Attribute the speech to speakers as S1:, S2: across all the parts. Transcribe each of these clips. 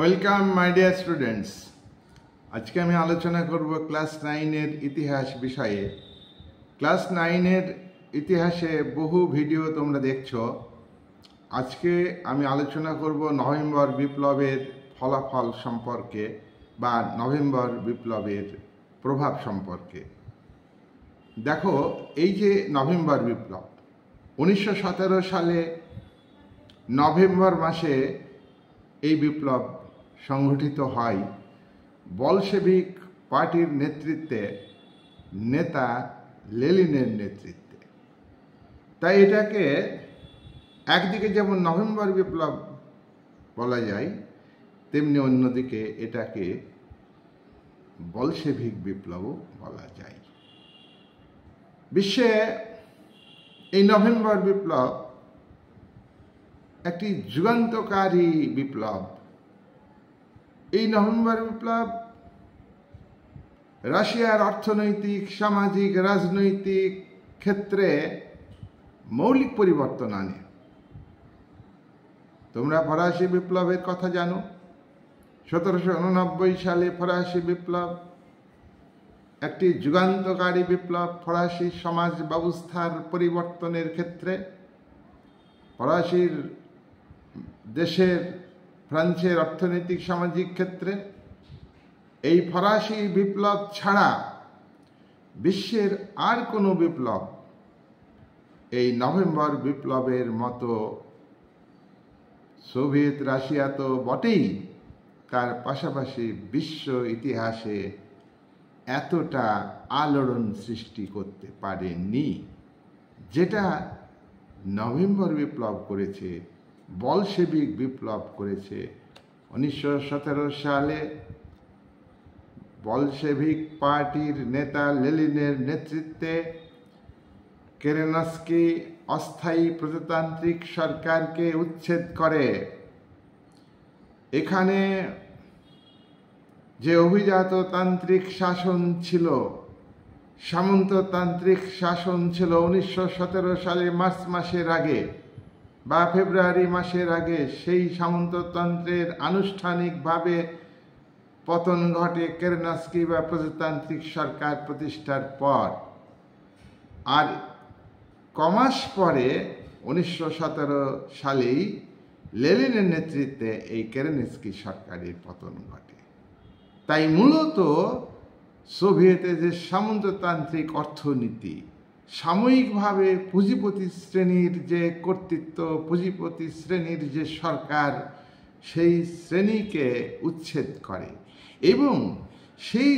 S1: Welcome my dear students. আজকে আমি আলোচনা করব ক্লাস 9-এর ইতিহাস বিষয়ে। ক্লাস 9-এর ইতিহাসে বহু ভিডিও তোমরা দেখছো। আজকে আমি আলোচনা করব নভেম্বর বিপ্লবের ফলাফল সম্পর্কে বা নভেম্বর বিপ্লবের প্রভাব সম্পর্কে। দেখো, এই যে নভেম্বর বিপ্লব 1917 সালে নভেম্বর মাসে এই বিপ্লব সংগঠিত হয় বলশেভিক পার্টির নেতৃত্বে, নেতা লেনিনের নেতৃত্বে। তাই এটাকে একদিকে যেমন নভেম্বর বিপ্লব বলা যায়, তেমনি অন্যদিকে এটাকে বলশেভিক বিপ্লবও বলা যায়। বিশ্বে এই নভেম্বর বিপ্লব একটি যুগান্তকারী বিপ্লব। এই নভেম্বর বিপ্লব রাশিয়ার অর্থনৈতিক, সামাজিক, রাজনৈতিক ক্ষেত্রে মৌলিক পরিবর্তন আনে। তোমরা ফরাসি বিপ্লবের কথা জানো। 1789 সালে ফরাসি বিপ্লব একটি যুগান্তকারী বিপ্লব। ফরাসি সমাজ ব্যবস্থার পরিবর্তনের ক্ষেত্রে, ফরাসির দেশের ফ্রান্সের অর্থনৈতিক সামাজিক ক্ষেত্রে এই ফরাসি বিপ্লব ছাড়া বিশ্বের আর কোনো বিপ্লব এই নভেম্বর বিপ্লবের মতো, সোভিয়েত রাশিয়া তো বটেই, তার পাশাপাশি বিশ্ব ইতিহাসে এতটা আলোড়ন সৃষ্টি করতে পারেনি যেটা নভেম্বর বিপ্লব করেছে, বলশেভিক বিপ্লব করেছে। 1917 সালে বলশেভিক পার্টির নেতা লেনিনের নেতৃত্বে কেরেনস্কি অস্থায়ী প্রজাতান্ত্রিক সরকারকে উচ্ছেদ করে। এখানে যে অভিজাততান্ত্রিক শাসন ছিল, সামন্ততান্ত্রিক শাসন ছিল 1917 সালে মার্চ মাসের আগে বা ফেব্রুয়ারি মাসের আগে, সেই সামন্ততন্ত্রের আনুষ্ঠানিকভাবে পতন ঘটে কেরেনস্কি বা প্রজাতান্ত্রিক সরকার প্রতিষ্ঠার পর। আর কমাস পরে 1917 সালেই লেনিনের নেতৃত্বে এই কেরেনস্কি সরকারের পতন ঘটে। তাই মূলত সোভিয়েতের যে সামন্ততান্ত্রিক অর্থনীতি, সাময়িকভাবে পুঁজিপতি শ্রেণীর যে কর্তৃত্ব, পুঁজিপতি শ্রেণীর যে সরকার, সেই শ্রেণীকে উচ্ছেদ করে এবং সেই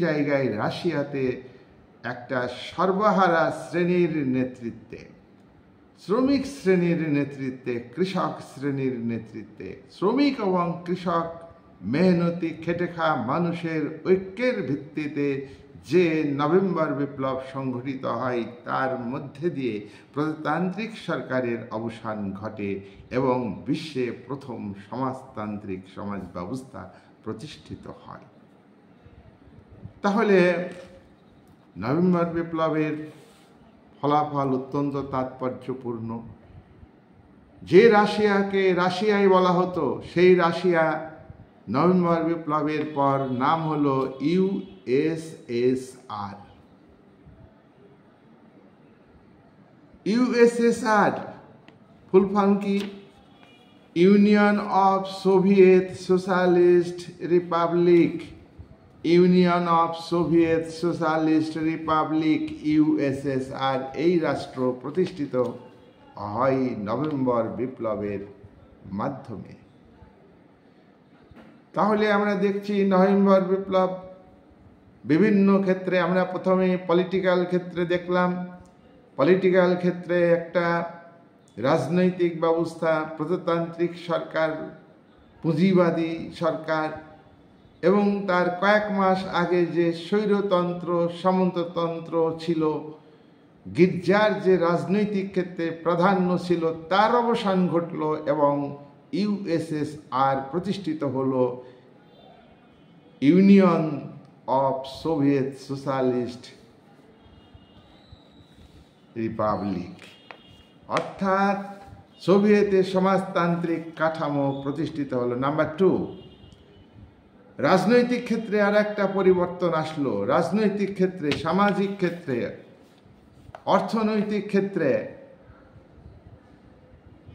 S1: জায়গায় রাশিয়াতে একটা সর্বহারা শ্রেণীর নেতৃত্বে, শ্রমিক শ্রেণীর নেতৃত্বে, কৃষক শ্রেণীর নেতৃত্বে, শ্রমিক এবং কৃষক মেহনতি খেটে খাওয়া মানুষের ঐক্যের ভিত্তিতে যে নভেম্বর বিপ্লব সংঘটিত হয়, তার মধ্যে দিয়ে প্রজাতান্ত্রিক সরকারের অবসান ঘটে এবং বিশ্বে প্রথম সমাজতান্ত্রিক সমাজ ব্যবস্থা প্রতিষ্ঠিত হয়। তাহলে নভেম্বর বিপ্লবের ফলাফল অত্যন্ত তাৎপর্যপূর্ণ। যে রাশিয়াকে রাশিয়াই বলা হতো, সেই রাশিয়া নভেম্বর বিপ্লবের পর নাম হলো ইউএসএসআর। ইউএসএসআর ফুল ফর্ম কি? Union of Soviet socialist Republic. Union of Soviet socialist Republic, USSR, এই রাষ্ট্র প্রতিষ্ঠিত হয় নভেম্বর বিপ্লবের মাধ্যমে। তাহলে আমরা দেখছি নভেম্বর বিপ্লব বিভিন্ন ক্ষেত্রে। আমরা প্রথমে পলিটিক্যাল ক্ষেত্রে দেখলাম। পলিটিক্যাল ক্ষেত্রে একটা রাজনৈতিক ব্যবস্থা, প্রজাতান্ত্রিক সরকার, পুঁজিবাদী সরকার, এবং তার কয়েক মাস আগে যে স্বৈরতন্ত্র, সামন্ততন্ত্র ছিল, গির্জার যে রাজনৈতিক ক্ষেত্রে প্রাধান্য ছিল, তার অবসান ঘটল এবং ইউএসএসআর প্রতিষ্ঠিত হল, union of Soviet socialist Republic. অর্থাৎ সোভিয়েতের সমাজতান্ত্রিক কাঠামো প্রতিষ্ঠিত হলো। নাম্বার 2, রাজনৈতিক ক্ষেত্রে আর একটা পরিবর্তন আসলো। রাজনৈতিক ক্ষেত্রে, সামাজিক ক্ষেত্রে, অর্থনৈতিক ক্ষেত্রে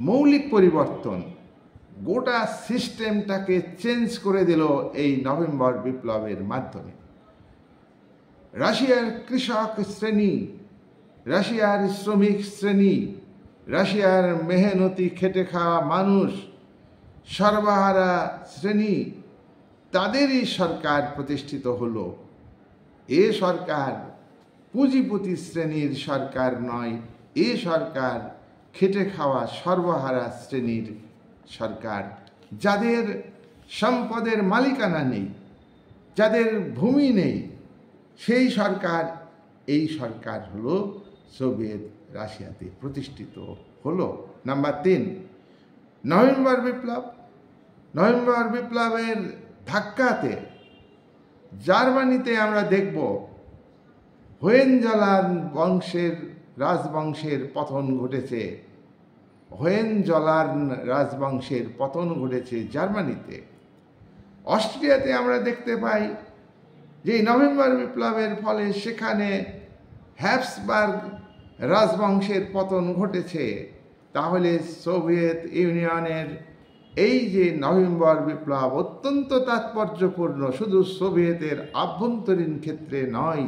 S1: মৌলিক পরিবর্তন, গোটা সিস্টেমটাকে চেঞ্জ করে দিল এই নভেম্বর বিপ্লবের মাধ্যমে। রাশিয়ার কৃষক শ্রেণী, রাশিয়ার শ্রমিক শ্রেণী, রাশিয়ার মেহনতি খেটে খাওয়া মানুষ, সর্বহারা শ্রেণী, তাদেরই সরকার প্রতিষ্ঠিত হলো। এ সরকার পুঁজিপতি শ্রেণীর সরকার নয়, এ সরকার খেটে খাওয়া সর্বহারা শ্রেণীর সরকার, যাদের সম্পদের মালিকানা নেই, যাদের ভূমি নেই, সেই সরকার, এই সরকার হলো সোভিয়েত রাশিয়াতে প্রতিষ্ঠিত হলো। নাম্বার 3, নভেম্বর বিপ্লব। নভেম্বর বিপ্লবের ধাক্কাতে জার্মানিতে আমরা দেখব হোয়েনজলান বংশের রাজবংশের পতন ঘটেছে। হোয়েনজলান রাজবংশের পতন ঘটেছে জার্মানিতে। অস্ট্রিয়াতে আমরা দেখতে পাই যে নভেম্বর বিপ্লবের ফলে সেখানে হ্যাবসবার্গ রাজবংশের পতন ঘটেছে। তাহলে সোভিয়েত ইউনিয়নের এই যে নভেম্বর বিপ্লব অত্যন্ত তাৎপর্যপূর্ণ, শুধু সোভিয়েতের আভ্যন্তরীণ ক্ষেত্রে নয়,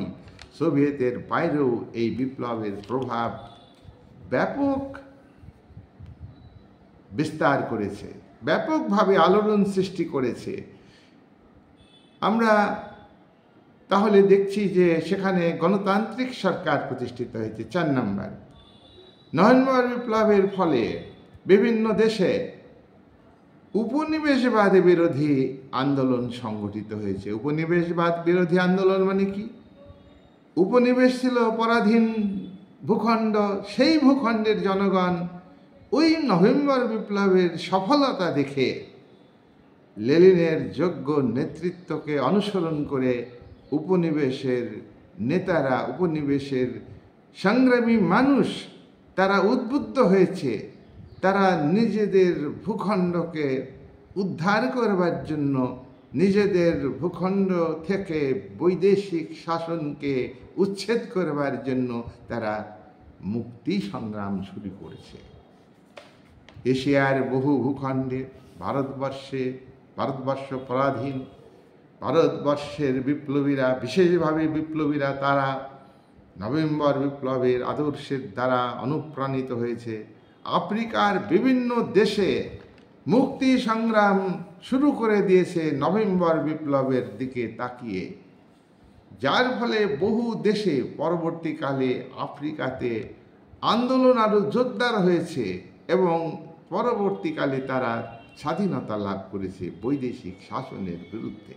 S1: সোভিয়েতের বাইরেও এই বিপ্লবের প্রভাব ব্যাপক বিস্তার করেছে, ব্যাপকভাবে আলোড়ন সৃষ্টি করেছে। আমরা তাহলে দেখছি যে সেখানে গণতান্ত্রিক সরকার প্রতিষ্ঠিত হয়েছে। 4 নম্বর, নভেম্বর বিপ্লবের ফলে বিভিন্ন দেশে উপনিবেশবাদ বিরোধী আন্দোলন সংগঠিত হয়েছে। উপনিবেশবাদ বিরোধী আন্দোলন মানে কি? উপনিবেশ ছিল পরাধীন ভূখণ্ড, সেই ভূখণ্ডের জনগণ ওই নভেম্বর বিপ্লবের সফলতা দেখে লেনিনের যোগ্য নেতৃত্বকে অনুসরণ করে উপনিবেশের নেতারা, উপনিবেশের সংগ্রামী মানুষ, তারা উদ্বুদ্ধ হয়েছে। তারা নিজেদের ভূখণ্ডকে উদ্ধার করবার জন্য, নিজেদের ভূখণ্ড থেকে বৈদেশিক শাসনকে উচ্ছেদ করবার জন্য তারা মুক্তি সংগ্রাম শুরু করেছে। এশিয়ার বহু ভূখণ্ডে, ভারতবর্ষ পরাধীন, ভারতবর্ষের বিপ্লবীরা, বিশেষভাবে বিপ্লবীরা, তারা নভেম্বর বিপ্লবের আদর্শের দ্বারা অনুপ্রাণিত হয়েছে। আফ্রিকার বিভিন্ন দেশে মুক্তি সংগ্রাম শুরু করে দিয়েছে নভেম্বর বিপ্লবের দিকে তাকিয়ে, যার ফলে বহু দেশে পরবর্তীকালে আফ্রিকাতে আন্দোলন আরও জোরদার হয়েছে এবং পরবর্তীকালে তারা স্বাধীনতা লাভ করেছে বৈদেশিক শাসনের বিরুদ্ধে।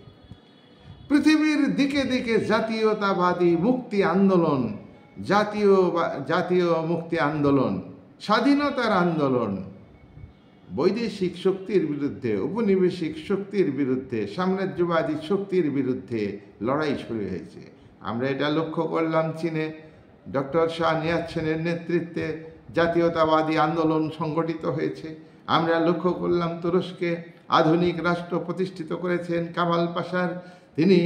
S1: পৃথিবীর দিকে দিকে জাতীয়তাবাদী মুক্তি আন্দোলন, জাতীয় মুক্তি আন্দোলন, স্বাধীনতার আন্দোলন, বৈদেশিক শক্তির বিরুদ্ধে, উপনিবেশিক শক্তির বিরুদ্ধে, সাম্রাজ্যবাদী শক্তির বিরুদ্ধে লড়াই শুরু হয়েছে। আমরা এটা লক্ষ্য করলাম চীনে ডক্টর শাহ নিয়াচ্ছেনের নেতৃত্বে জাতীয়তাবাদী আন্দোলন সংগঠিত হয়েছে। আমরা লক্ষ্য করলাম তুরস্কে আধুনিক রাষ্ট্র প্রতিষ্ঠিত করেছেন কামাল পাশার। তিনি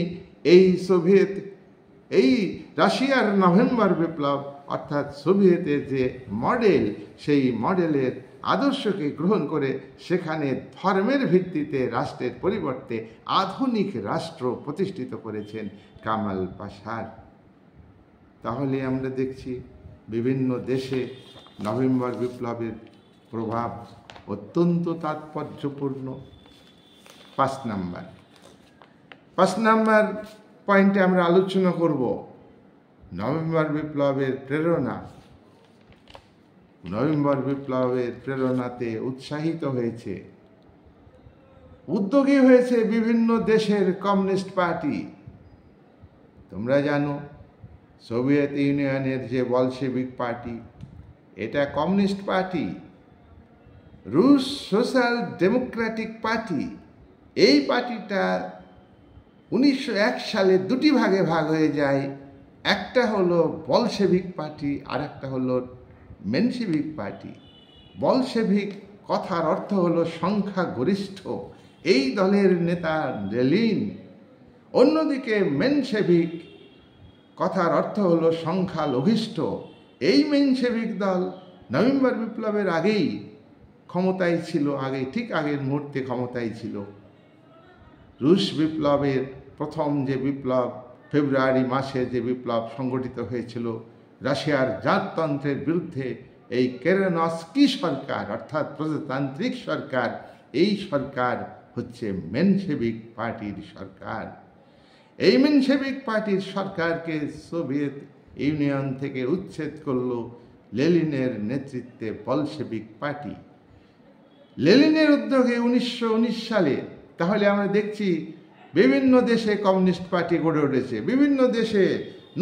S1: এই রাশিয়ার নভেম্বর বিপ্লব অর্থাৎ সোভিয়েতের যে মডেল, সেই মডেলের আদর্শকে গ্রহণ করে সেখানে ধর্মের ভিত্তিতে রাষ্ট্রের পরিবর্তে আধুনিক রাষ্ট্র প্রতিষ্ঠিত করেছেন কামাল পাশার। তাহলে আমরা দেখছি বিভিন্ন দেশে নভেম্বর বিপ্লবের প্রভাব অত্যন্ত তাৎপর্যপূর্ণ। 5 নাম্বার পয়েন্টে আমরা আলোচনা করব নভেম্বর বিপ্লবের প্রেরণা। নভেম্বর বিপ্লবের প্রেরণাতে উৎসাহিত হয়েছে, উদ্যোগী হয়েছে বিভিন্ন দেশের কমিউনিস্ট পার্টি। তোমরা জানো সোভিয়েত ইউনিয়নের যে বলশেভিক পার্টি, এটা কমিউনিস্ট পার্টি। রুশ সোশ্যাল ডেমোক্রেটিক পার্টি, এই পার্টিটা 1901 সালে 2টি ভাগে ভাগ হয়ে যায়। একটা হলো বলশেভিক পার্টি আর একটা হলো মেনশেভিক পার্টি। বলশেভিক কথার অর্থ হলো সংখ্যাগরিষ্ঠ, এই দলের নেতা লেনিন। অন্যদিকে মেনশেভিক কথার অর্থ হলো সংখ্যালঘিষ্ঠ, এই মেনশেভিক দল নভেম্বর বিপ্লবের আগেই ক্ষমতায় ছিল, ঠিক আগের মুহূর্তে ক্ষমতায় ছিল। রুশ বিপ্লবের প্রথম যে বিপ্লব, ফেব্রুয়ারি মাসে যে বিপ্লব সংগঠিত হয়েছিল রাশিয়ার জাততন্ত্রের বিরুদ্ধে, এই কেরেনস্কি সরকার অর্থাৎ প্রজাতান্ত্রিক সরকার, এই সরকার হচ্ছে মেনশেভিক পার্টির সরকার। এই মেনশেভিক পার্টির সরকারকে সোভিয়েত ইউনিয়ন থেকে উচ্ছেদ করল লেনিনের নেতৃত্বে বলশেভিক পার্টি। লেনিনের উদ্যোগে 1919 সালে তাহলে আমরা দেখছি বিভিন্ন দেশে কমিউনিস্ট পার্টি গড়ে উঠেছে, বিভিন্ন দেশে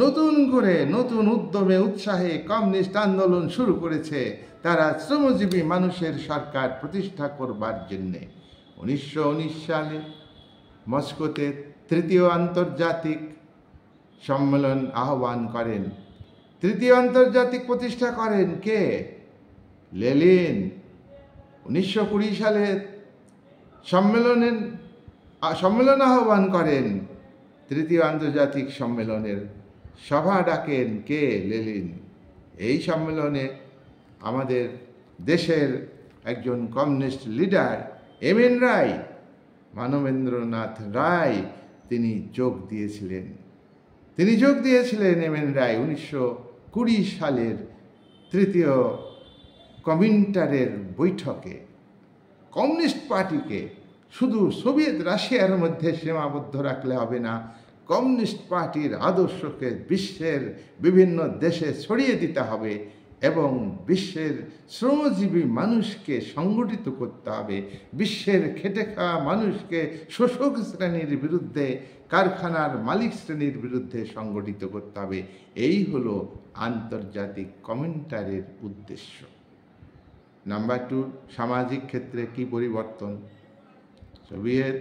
S1: নতুন করে নতুন উদ্যমে উৎসাহে কমিউনিস্ট আন্দোলন শুরু করেছে তারা শ্রমজীবী মানুষের সরকার প্রতিষ্ঠা করবার জন্যে। 1919 সালে মস্কোতে তৃতীয় আন্তর্জাতিক সম্মেলন আহ্বান করেন। তৃতীয় আন্তর্জাতিক প্রতিষ্ঠা করেন কে? লেনিন। 1920 সালে সম্মেলন আহ্বান করেন। তৃতীয় আন্তর্জাতিক সম্মেলনের সভা ডাকেন কে? লেনিন। এই সম্মেলনে আমাদের দেশের একজন কমিউনিস্ট লিডার এমএন রায়, মানবেন্দ্রনাথ রায়, তিনি যোগ দিয়েছিলেন এমএন রায় 1920 সালের তৃতীয় কমিন্টারের বৈঠকে। কমিউনিস্ট পার্টিকে শুধু সোভিয়েত রাশিয়ার মধ্যে সীমাবদ্ধ রাখলে হবে না, কমিউনিস্ট পার্টির আদর্শকে বিশ্বের বিভিন্ন দেশে ছড়িয়ে দিতে হবে এবং বিশ্বের শ্রমজীবী মানুষকে সংগঠিত করতে হবে, বিশ্বের খেটে খাওয়া মানুষকে শোষক শ্রেণীর বিরুদ্ধে, কারখানার মালিক শ্রেণীর বিরুদ্ধে সংগঠিত করতে হবে। এই হলো আন্তর্জাতিক কমিন্টারের উদ্দেশ্য। নাম্বার 2, সামাজিক ক্ষেত্রে কি পরিবর্তন? সোভিয়েত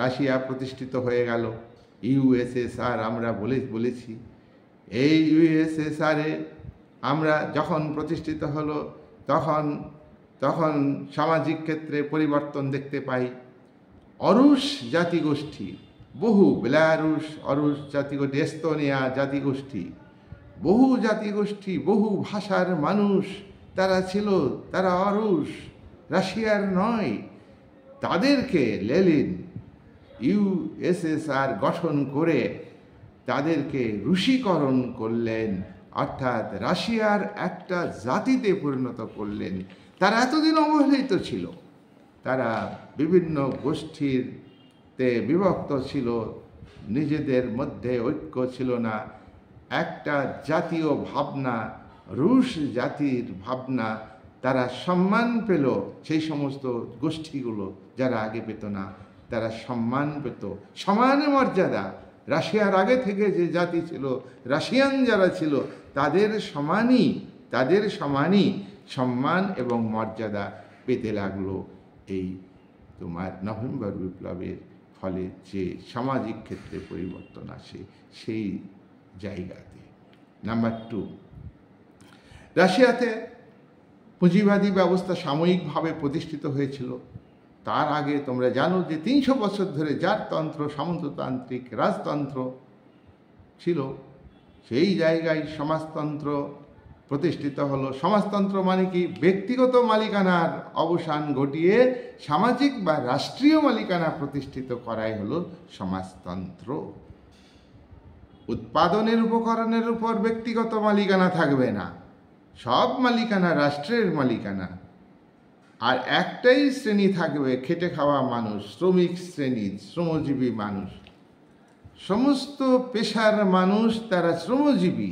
S1: রাশিয়া প্রতিষ্ঠিত হয়ে গেল, ইউএসএসআর আমরা বলেছি। এই ইউএসএসআরে আমরা যখন প্রতিষ্ঠিত হলো তখন সামাজিক ক্ষেত্রে পরিবর্তন দেখতে পাই। অরুশ জাতিগোষ্ঠী, বহু বেলারুশ, অরুশ জাতিগোষ্ঠী, এস্তোনিয়া জাতিগোষ্ঠী, বহু জাতিগোষ্ঠী, বহু ভাষার মানুষ তারা অরুশ, রাশিয়ার নয়। তাদেরকে লেনিন ইউএসএসআর গঠন করে তাদেরকে রুশীকরণ করলেন, অর্থাৎ রাশিয়ার একটা জাতিতে পরিণত করলেন। তারা এতদিন অবহেলিত ছিল, তারা বিভিন্ন গোষ্ঠীতে বিভক্ত ছিল, নিজেদের মধ্যে ঐক্য ছিল না। একটা জাতীয় ভাবনা, রুশ জাতির ভাবনা, তারা সম্মান পেল। সেই সমস্ত গোষ্ঠীগুলো যারা আগে পেত না, তারা সম্মান পেত, সমান মর্যাদা। রাশিয়ার আগে থেকে যে জাতি ছিল, রাশিয়ান যারা ছিল, তাদের সমানই সম্মান এবং মর্যাদা পেতে লাগলো এই তোমার নভেম্বর বিপ্লবের ফলে যে সামাজিক ক্ষেত্রে পরিবর্তন আসে সেই জায়গাতে। নাম্বার 2, রাশিয়াতে পুঁজিবাদী ব্যবস্থা সাময়িকভাবে প্রতিষ্ঠিত হয়েছিল। তার আগে তোমরা জানো যে 300 বছর ধরে জারতন্ত্র, সামন্ততান্ত্রিক রাজতন্ত্র ছিল। সেই জায়গায় সমাজতন্ত্র প্রতিষ্ঠিত হলো। সমাজতন্ত্র মানে কি? ব্যক্তিগত মালিকানার অবসান ঘটিয়ে সামাজিক বা রাষ্ট্রীয় মালিকানা প্রতিষ্ঠিত করাই হলো সমাজতন্ত্র। উৎপাদনের উপকরণের উপর ব্যক্তিগত মালিকানা থাকবে না, সব মালিকানা রাষ্ট্রের মালিকানা। আর একটাই শ্রেণী থাকবে, খেটে খাওয়া মানুষ, শ্রমিক শ্রেণী, শ্রমজীবী মানুষ। সমস্ত পেশার মানুষ তারা শ্রমজীবী,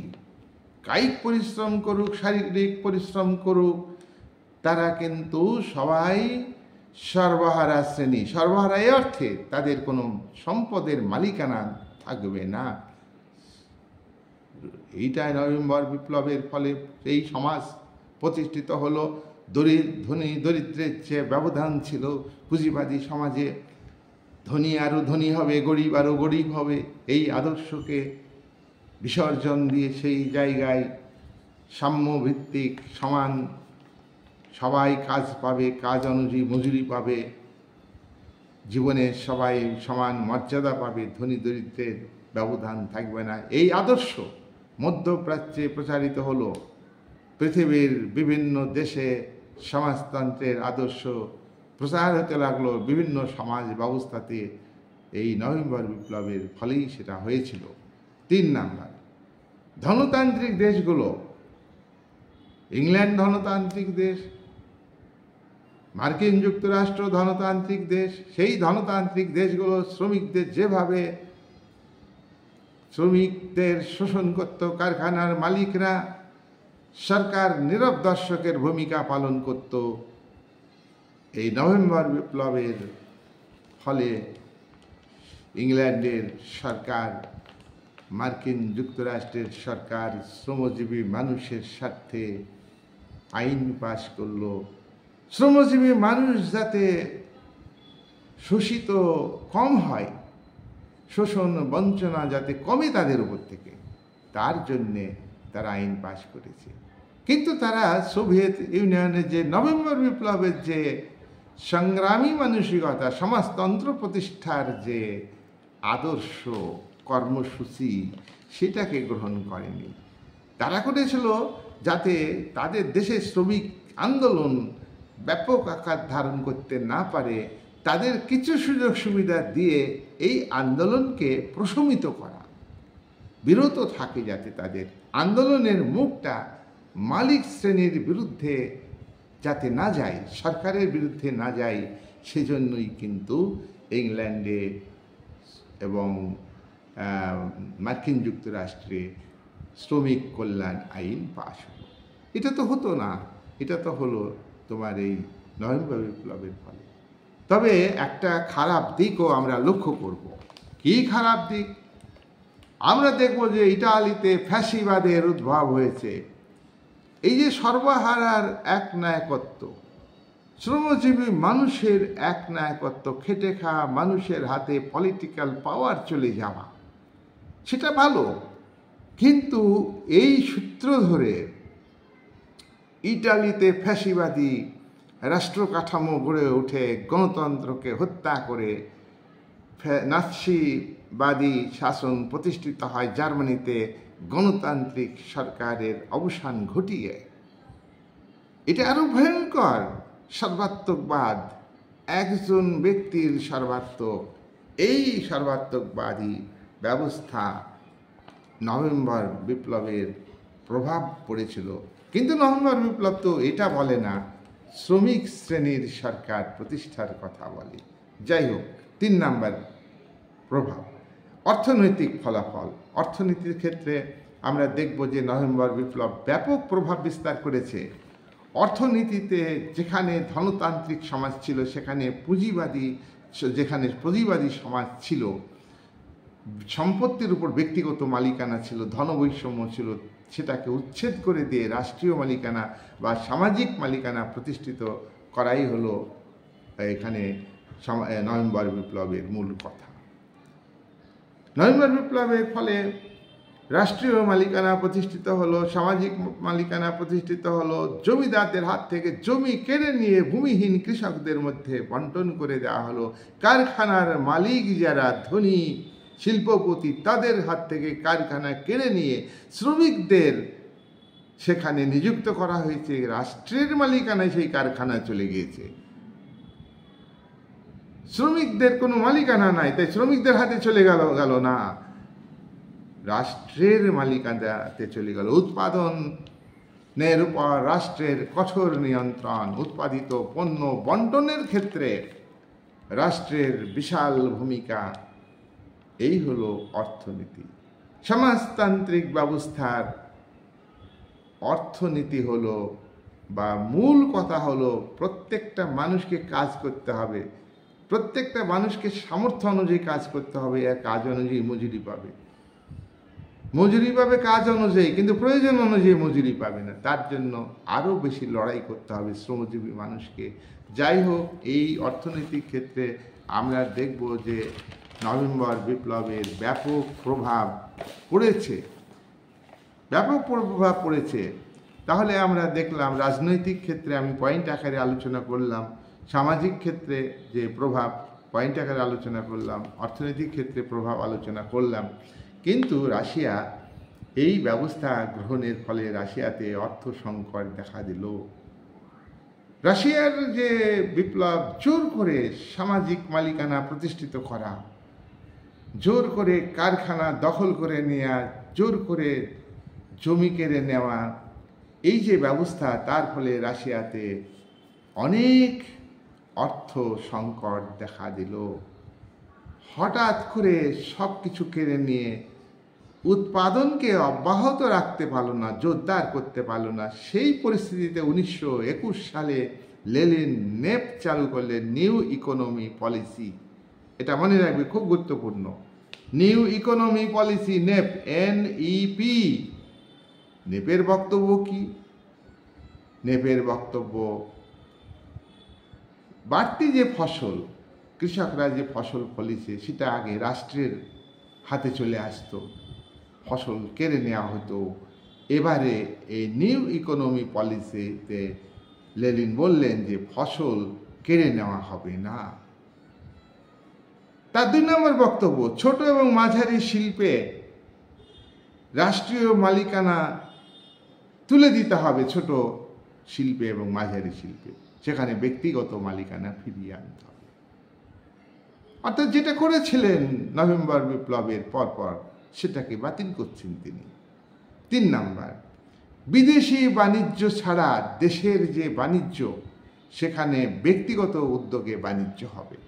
S1: কায়িক পরিশ্রম করুক, শারীরিক পরিশ্রম করুক, তারা কিন্তু সবাই সর্বহারা শ্রেণী। সর্বহারা এই অর্থে তাদের কোনো সম্পদের মালিকানা থাকবে না। এইটাই নভেম্বর বিপ্লবের ফলে এই সমাজ প্রতিষ্ঠিত হলো। ধনী দরিদ্রের যে ব্যবধান ছিল পুঁজিবাদী সমাজে, ধনী আরও ধনী হবে, গরিব আরও গরিব হবে, এই আদর্শকে বিসর্জন দিয়ে সেই জায়গায় সাম্যভিত্তিক সবাই কাজ পাবে, কাজ অনুযায়ী মজুরি পাবে, জীবনে সবাই সমান মর্যাদা পাবে, ধনী দরিদ্রের ব্যবধান থাকবে না, এই আদর্শ মধ্যপ্রাচ্যে প্রচারিত হলো। পৃথিবীর বিভিন্ন দেশে সমাজতন্ত্রের আদর্শ প্রচার হতে লাগলো, বিভিন্ন সমাজ ব্যবস্থাতে এই নভেম্বর বিপ্লবের ফলেই সেটা হয়েছিল। 3 নাম্বার, ধনতান্ত্রিক দেশগুলো, ইংল্যান্ড ধনতান্ত্রিক দেশ, মার্কিন যুক্তরাষ্ট্র ধনতান্ত্রিক দেশ। সেই ধনতান্ত্রিক দেশগুলো শ্রমিকদের যেভাবে শ্রমিকদের শোষণ করত, কারখানার মালিকরা, সরকার নীরব দর্শকের ভূমিকা পালন করত। এই নভেম্বর বিপ্লবের ফলে ইংল্যান্ডের সরকার, মার্কিন যুক্তরাষ্ট্রের সরকার শ্রমজীবী মানুষের স্বার্থে আইন পাশ করলো, শ্রমজীবী মানুষ যাতে শোষিত কম হয়, শোষণ বঞ্চনা যাতে কমে তাদের উপর থেকে, তার জন্যে তারা আইন পাশ করেছে। কিন্তু তারা সোভিয়েত ইউনিয়নের যে নভেম্বর বিপ্লবের যে সংগ্রামী মানসিকতা, সমাজতন্ত্র প্রতিষ্ঠার যে আদর্শ কর্মসূচি, সেটাকে গ্রহণ করেনি। তারা করেছিল যাতে তাদের দেশের শ্রমিক আন্দোলন ব্যাপক আকার ধারণ করতে না পারে, তাদের কিছু সুযোগ সুবিধা দিয়ে এই আন্দোলনকে প্রশমিত করা, বিরত থাকে যাতে তাদের আন্দোলনের মুখটা মালিক শ্রেণীর বিরুদ্ধে যাতে না যায়, সরকারের বিরুদ্ধে না যায়, সেজন্যই কিন্তু ইংল্যান্ডে এবং মার্কিন যুক্তরাষ্ট্রে শ্রমিক কল্যাণ আইন পাশ হলো। এটা তো হতো না, এটা তো হলো তোমার এই নভেম্বর বিপ্লবের ফলে। তবে একটা খারাপ দিকও আমরা লক্ষ্য করব। কি খারাপ দিক? আমরা দেখব যে ইটালিতে ফ্যাসিবাদের উদ্ভব হয়েছে। এই যে সর্বহারার এক নায়কত্ব, শ্রমজীবী মানুষের এক নায়কত্ব, খেটে খাওয়া মানুষের হাতে পলিটিক্যাল পাওয়ার চলে যাওয়া, সেটা ভালো। কিন্তু এই সূত্র ধরে ইটালিতে ফ্যাসিবাদী রাষ্ট্র কাঠামো গড়ে ওঠে, গণতন্ত্রকে হত্যা করে নাৎসিবাদী শাসন প্রতিষ্ঠিত হয়, জার্মানিতে গণতান্ত্রিক সরকারের অবসান ঘটিয়ে। এটা আরো ভয়ঙ্কর। সর্বাত্মকবাদ, একজন ব্যক্তির সর্বাত্মক, এই সর্বাত্মকবাদী ব্যবস্থা নভেম্বর বিপ্লবের প্রভাব পড়েছিল। কিন্তু নভেম্বর বিপ্লব তো এটা বলে না, শ্রমিক শ্রেণীর সরকার প্রতিষ্ঠার কথা বলে। যাই হোক, 3 নাম্বার প্রভাব, অর্থনৈতিক ফলাফল। অর্থনীতির ক্ষেত্রে আমরা দেখব যে নভেম্বর বিপ্লব ব্যাপক প্রভাব বিস্তার করেছে। অর্থনীতিতে যেখানে ধনতান্ত্রিক সমাজ ছিল, সেখানে পুঁজিবাদী সমাজ ছিল, সম্পত্তির উপর ব্যক্তিগত মালিকানা ছিল, ধনবৈষম্য ছিল, সেটাকে উচ্ছেদ করে দিয়ে রাষ্ট্রীয় মালিকানা বা সামাজিক মালিকানা প্রতিষ্ঠিত করাই হলো এখানে নভেম্বর বিপ্লবের মূল কথা। নভেম্বর বিপ্লবের ফলে রাষ্ট্রীয় মালিকানা প্রতিষ্ঠিত হলো, সামাজিক মালিকানা প্রতিষ্ঠিত হলো, জমিদারদের হাত থেকে জমি কেড়ে নিয়ে ভূমিহীন কৃষকদের মধ্যে বন্টন করে দেওয়া হলো, কারখানার মালিক যারা ধনী শিল্পপতি, তাদের হাত থেকে কারখানা কেড়ে নিয়ে শ্রমিকদের সেখানে নিযুক্ত করা হয়েছে, রাষ্ট্রের মালিকানায় সেই কারখানা চলে গিয়েছে। শ্রমিকদের কোনো মালিকানা নাই, তাই শ্রমিকদের হাতে চলে গেল না, রাষ্ট্রের মালিকানাতে চলে গেল। উৎপাদনের উপর রাষ্ট্রের কঠোর নিয়ন্ত্রণ, উৎপাদিত পণ্য বন্টনের ক্ষেত্রে রাষ্ট্রের বিশাল ভূমিকা। এই হলো অর্থনীতি। সমাজতান্ত্রিক ব্যবস্থার অর্থনীতি হলো বা মূল কথা হলো, প্রত্যেকটা মানুষকে কাজ করতে হবে, প্রত্যেকটা মানুষকে সামর্থ্য অনুযায়ী কাজ করতে হবে, আর কাজ অনুযায়ী মজুরি পাবে। মজুরি পাবে কাজ অনুযায়ী, কিন্তু প্রয়োজন অনুযায়ী মজুরি পাবে না। তার জন্য আরও বেশি লড়াই করতে হবে শ্রমজীবী মানুষকে। যাই হোক, এই অর্থনৈতিক ক্ষেত্রে আমরা দেখব যে নভেম্বর বিপ্লবের ব্যাপক প্রভাব পড়েছে, ব্যাপক প্রভাব পড়েছে। তাহলে আমরা দেখলাম রাজনৈতিক ক্ষেত্রে আমি পয়েন্ট আকারে আলোচনা করলাম, সামাজিক ক্ষেত্রে যে প্রভাব পয়েন্ট আকারে আলোচনা করলাম, অর্থনৈতিক ক্ষেত্রে প্রভাব আলোচনা করলাম। কিন্তু রাশিয়া এই ব্যবস্থা গ্রহণের ফলে রাশিয়াতে অর্থ সংকট দেখা দিল। রাশিয়ার যে বিপ্লব, জোর করে সামাজিক মালিকানা প্রতিষ্ঠিত করা, জোর করে কারখানা দখল করে নেওয়া, জোর করে জমি কেড়ে নেওয়া, এই যে ব্যবস্থা, তার ফলে রাশিয়াতে অনেক অর্থ সংকট দেখা দিল। হঠাৎ করে সব কিছু কেড়ে নিয়ে উৎপাদনকে অব্যাহত রাখতে পারল না, জোরদার করতে পারল না। সেই পরিস্থিতিতে 1921 সালে লেনিন নেপ চালু করলেন, নিউ ইকোনমি পলিসি। এটা মনে রাখবে, খুব গুরুত্বপূর্ণ। New economy policy, NEP, NEP। নেপের বক্তব্য কি? নেপের বক্তব্য, বাড়তি যে ফসল কৃষকরা যে ফসল ফলিয়েছে সেটা আগে রাষ্ট্রের হাতে চলে আসতো, ফসল কেড়ে নেওয়া হতো। এবারে এই নিউ ইকোনমি পলিসিতে লেনিন বললেন যে ফসল কেড়ে নেওয়া হবে না। তার 2 নম্বর বক্তব্য, ছোট এবং মাঝারি শিল্পে রাষ্ট্রীয় মালিকানা তুলে দিতে হবে। ছোট শিল্পে এবং মাঝারি শিল্পে সেখানে ব্যক্তিগত মালিকানা ফিরিয়ে আনতে হবে। অর্থাৎ যেটা করেছিলেন নভেম্বর বিপ্লবের পরপর সেটাকে বাতিল করছেন তিনি। 3 নাম্বার, বিদেশি বাণিজ্য ছাড়া দেশের যে বাণিজ্য, সেখানে ব্যক্তিগত উদ্যোগে বাণিজ্য হবে।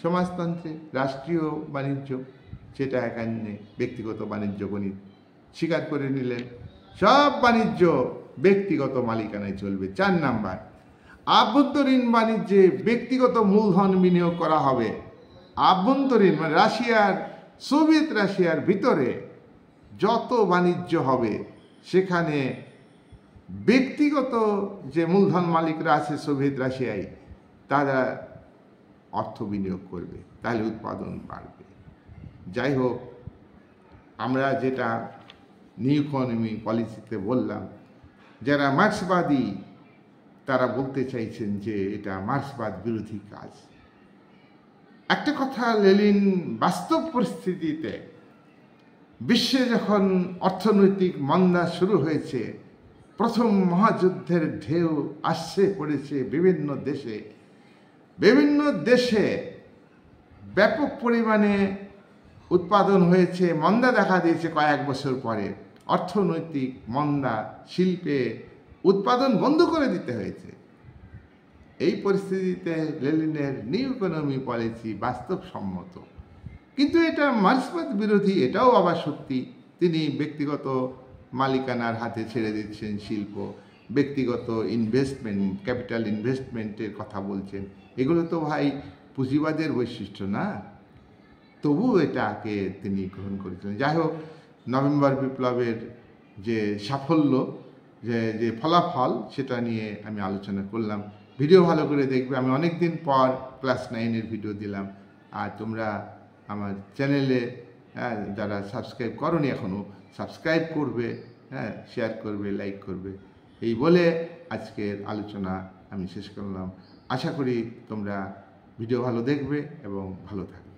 S1: সমাজতন্ত্রে রাষ্ট্রীয় বাণিজ্য, সেটা একান্নে ব্যক্তিগত বাণিজ্য গণিত স্বীকার করে নিলেন। সব বাণিজ্য ব্যক্তিগত মালিকানায় চলবে। 4 নাম্বার, আভ্যন্তরীণ বাণিজ্যে ব্যক্তিগত মূলধন বিনিয়োগ করা হবে। আভ্যন্তরীণ মানে রাশিয়ার, সোভিয়েত রাশিয়ার ভিতরে যত বাণিজ্য হবে সেখানে ব্যক্তিগত যে মূলধন মালিকরা আছে সোভিয়েত রাশিয়ায়, তারা অর্থ বিনিয়োগ করবে, তাহলে উৎপাদন বাড়বে। যাই হোক, আমরা যেটা নিউ ইকোনমি পলিসিতে বললাম, যারা মার্ক্সবাদী তারা বলতে চাইছেন যে এটা মার্ক্সবাদ বিরোধী কাজ। একটা কথা, লেনিন বাস্তব পরিস্থিতিতে বিশ্বে যখন অর্থনৈতিক মন্দা শুরু হয়েছে, প্রথম মহাযুদ্ধের ঢেউ আসছে পড়েছে বিভিন্ন দেশে ব্যাপক পরিমাণে উৎপাদন হয়েছে, মন্দা দেখা দিয়েছে কয়েক বছর পরে। অর্থনৈতিক মন্দা, শিল্পে উৎপাদন বন্ধ করে দিতে হয়েছে। এই পরিস্থিতিতে লেনিনের নিউ ইকোনমি পলিসি বাস্তবসম্মত, কিন্তু এটা মার্ক্সবাদ বিরোধী, এটাও আবার সত্যি। তিনি ব্যক্তিগত মালিকানার হাতে ছেড়ে দিচ্ছেন শিল্প, ব্যক্তিগত ইনভেস্টমেন্ট, ক্যাপিটাল ইনভেস্টমেন্টের কথা বলছেন। এগুলো তো ভাই পুঁজিবাদের বৈশিষ্ট্য না, তবু এটাকে তিনি গ্রহণ করেছিলেন। যাই হোক, নভেম্বর বিপ্লবের যে সাফল্য, যে ফলাফল, সেটা নিয়ে আমি আলোচনা করলাম। ভিডিও ভালো করে দেখবে। আমি অনেক দিন পর ক্লাস 9-এর ভিডিও দিলাম। আর তোমরা আমার চ্যানেলে যারা সাবস্ক্রাইব করোনি এখনও, সাবস্ক্রাইব করবে, শেয়ার করবে, লাইক করবে। এই বলে আজকের আলোচনা আমি শেষ করলাম। আশা করি তোমরা ভিডিও ভালো দেখবে এবং ভালো থাকবে।